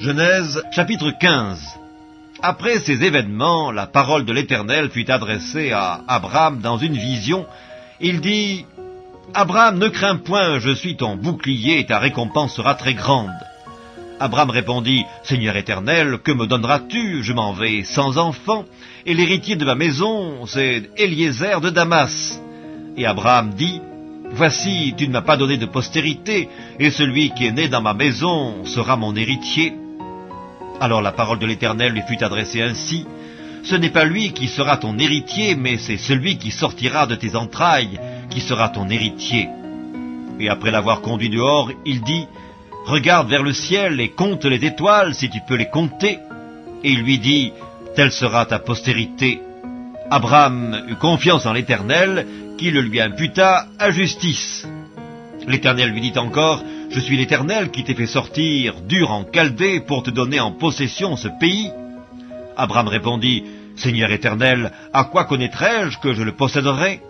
Genèse chapitre 15. Après ces événements, la parole de l'Éternel fut adressée à Abraham dans une vision. Il dit : « Abraham, ne crains point, je suis ton bouclier et ta récompense sera très grande. » Abraham répondit : « Seigneur Éternel, que me donneras-tu? Je m'en vais sans enfant, et l'héritier de ma maison, c'est Eliezer de Damas. » Et Abraham dit : « Voici, tu ne m'as pas donné de postérité, et celui qui est né dans ma maison sera mon héritier. » Alors la parole de l'Éternel lui fut adressée ainsi : « Ce n'est pas lui qui sera ton héritier, mais c'est celui qui sortira de tes entrailles qui sera ton héritier. » Et après l'avoir conduit dehors, il dit : « Regarde vers le ciel et compte les étoiles, si tu peux les compter. » Et il lui dit : « Telle sera ta postérité. » Abraham eut confiance en l'Éternel, qui le lui imputa à justice. L'Éternel lui dit encore : « Je suis l'Éternel qui t'ai fait sortir d'Ur en Chaldée pour te donner en possession ce pays. » Abraham répondit : « Seigneur Éternel, à quoi connaîtrai-je que je le posséderai ?»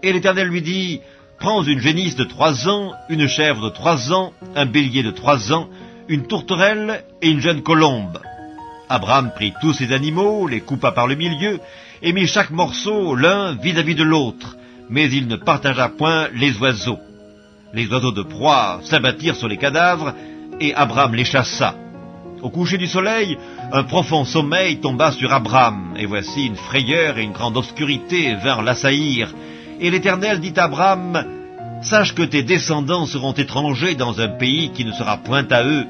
Et l'Éternel lui dit : « Prends une génisse de 3 ans, une chèvre de 3 ans, un bélier de 3 ans, une tourterelle et une jeune colombe. » Abraham prit tous ces animaux, les coupa par le milieu, et mit chaque morceau l'un vis-à-vis de l'autre, mais il ne partagea point les oiseaux. Les oiseaux de proie s'abattirent sur les cadavres, et Abraham les chassa. Au coucher du soleil, un profond sommeil tomba sur Abraham, et voici une frayeur et une grande obscurité vinrent l'assaillir. Et l'Éternel dit à Abraham : « Sache que tes descendants seront étrangers dans un pays qui ne sera point à eux.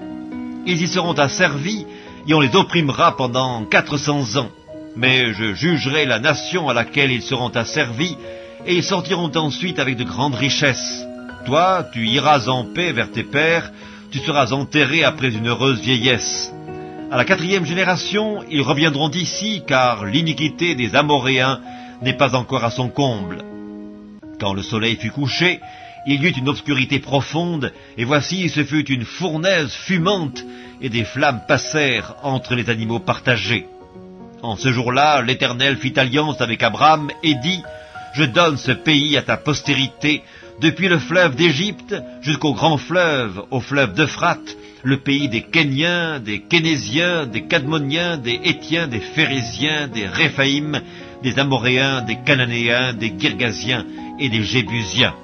Ils y seront asservis, et on les opprimera pendant 400 ans. Mais je jugerai la nation à laquelle ils seront asservis, et ils sortiront ensuite avec de grandes richesses. Toi, tu iras en paix vers tes pères, tu seras enterré après une heureuse vieillesse. À la 4e génération, ils reviendront d'ici, car l'iniquité des Amoréens n'est pas encore à son comble. » Quand le soleil fut couché, il y eut une obscurité profonde, et voici ce fut une fournaise fumante, et des flammes passèrent entre les animaux partagés. En ce jour-là, l'Éternel fit alliance avec Abraham et dit : « Je donne ce pays à ta postérité, depuis le fleuve d'Égypte jusqu'au grand fleuve, au fleuve d'Euphrate, le pays des Kéniens, des Kénésiens, des Cadmoniens, des Hétiens, des Phéréziens, des Réphaïm, des Amoréens, des Cananéens, des Girgasiens et des Jébusiens. »